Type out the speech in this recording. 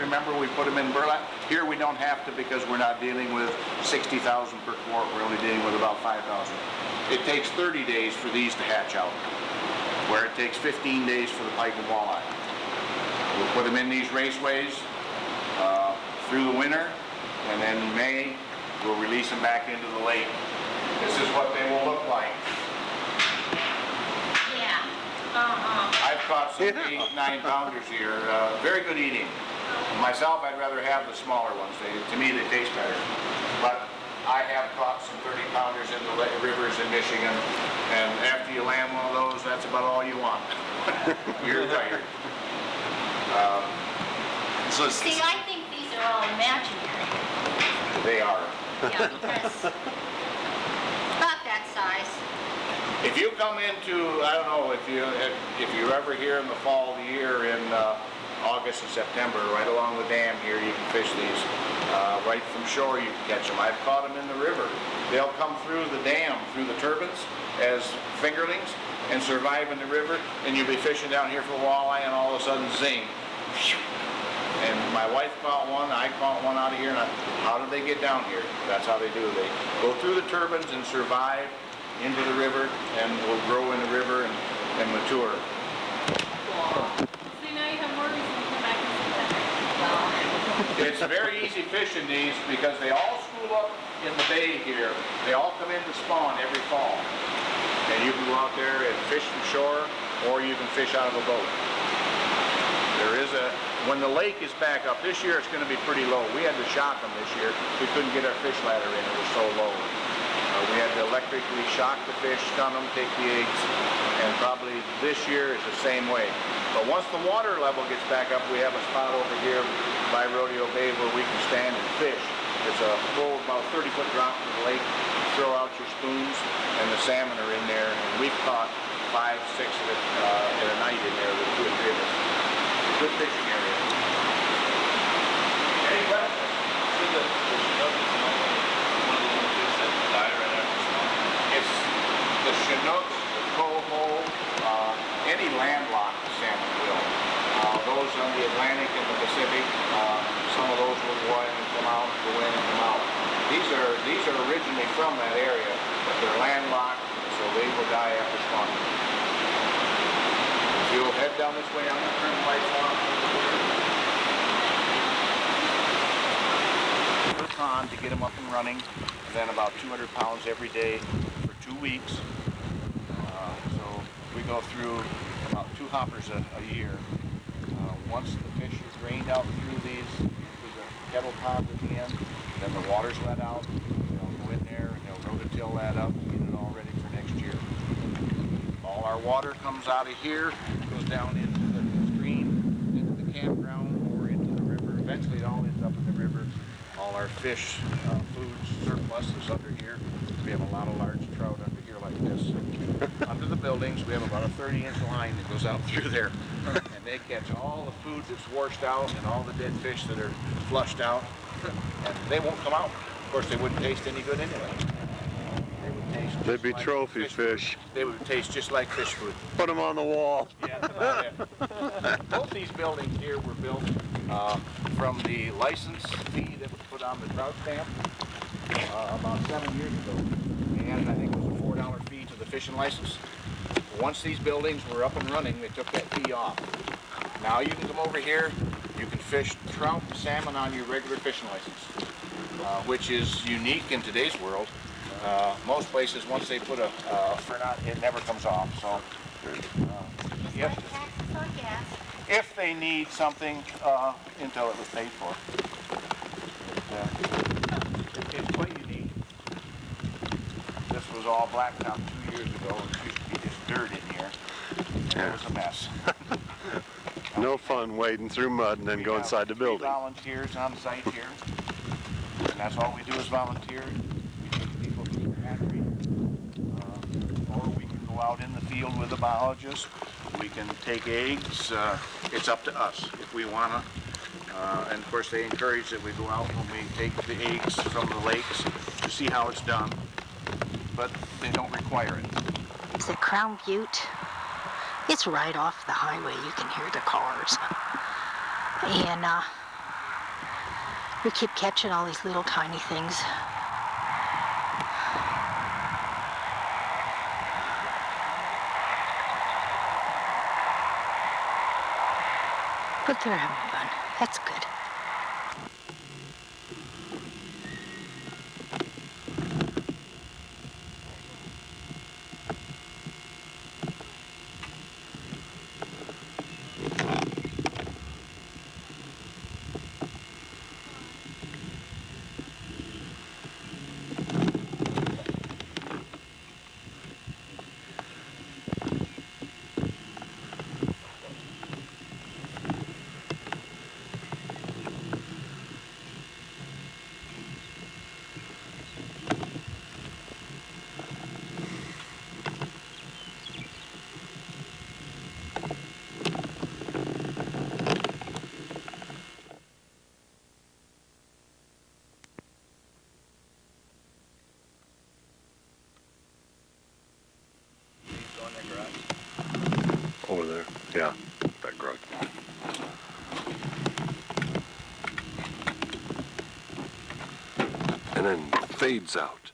remember we put them in burlap. Here we don't have to because we're not dealing with 60,000 per quart. We're only dealing with about 5,000. It takes 30 days for these to hatch out, where it takes 15 days for the pike and walleye. We'll put them in these raceways through the winter, and then in May we'll release them back into the lake. This is what they will look like. Yeah. I've caught some 8, 9 pounders here. Very good eating. Myself, I'd rather have the smaller ones. To me, they taste better. But I have caught some 30 pounders in the rivers in Michigan, and after you land one of those, that's about all you want. You're tired. See, I think these are all imaginary. They are. Yeah, because about that size. If you come into, I don't know, if you're ever here in the fall of the year in August and September, right along the dam here, you can fish these. Right from shore you can catch them. I've caught them in the river. They'll come through the dam, through the turbines as fingerlings and survive in the river, and you'll be fishing down here for walleye and all of a sudden zing. And my wife caught one, I caught one out of here, and how did they get down here? That's how they do. They go through the turbines and survive into the river and will grow in the river and mature. See, now you have more reason to come back and see that. It's very easy fishing these because they all school up in the bay here. They all come in to spawn every fall. And you can go out there and fish from shore, or you can fish out of a boat. When the lake is back up, this year it's going to be pretty low. We had to shock them this year. We couldn't get our fish ladder in, it was so low. We had to electrically shock the fish, stun them, take the eggs, and probably this year is the same way. But once the water level gets back up, we have a spot over here by Rodeo Bay where we can stand and fish. It's a full, about 30-foot drop to the lake. You throw out your spoons, and the salmon are in there. And we've caught 5, 6 of it in a night in there with 2 or 3 of us. Good fishing area. Any questions? It's the Chinook, the coho, any landlocked salmon will. Those on the Atlantic and the Pacific, some of those will go in and come out, go in and come out. These are originally from that area, but they're landlocked, so they will die after spawning. If you'll head down this way, I'm going to turn the lights on. Put it on to get them up and running, and then about 200 pounds every day for 2 weeks. So we go through about 2 hoppers a year. Once the fish is drained out through these, through the kettle ponds at the end, then the water's let out. They'll go in there and they'll rototill that up and get it all ready for next year. All our water comes out of here, goes down into the stream, into the campground, or into the river. Eventually it all ends up in the river. All our fish, food surplus is under here. We have a lot of large trout under here like this. Under the buildings, we have about a 30-inch line that goes out through there. And they catch all the food that's washed out and all the dead fish that are flushed out. And they won't come out. Of course, they wouldn't taste any good anyway. They would taste just They'd be like trophy fish. They would taste just like fish food. Put them on the wall. Yeah, that's about it. Both these buildings here were built from the license fee that was put on the trout stamp about 7 years ago. And I think it was a $4 fee to the fishing license. Once these buildings were up and running, they took that fee off. Now you can come over here, you can fish trout and salmon on your regular fishing license, which is unique in today's world. Most places, once they put a knot, it never comes off. So, if they need something until it was paid for, it's quite unique. This was all blacktop 2 years ago. It used to be just dirt in here. It was a mess. No fun wading through mud and then go inside the building. 3 volunteers on site here, and that's all we do is volunteer. We take people through the hatchery, or we can go out in the field with a biologist. We can take eggs. It's up to us if we want to. And of course, they encourage that we go out when we take the eggs from the lakes to see how it's done, but they don't require it. It's at Crown Butte. It's right off the highway. You can hear the cars. And We keep catching all these little tiny things. But they're having fun. That's good. Over there. Yeah, that grug. And then fades out.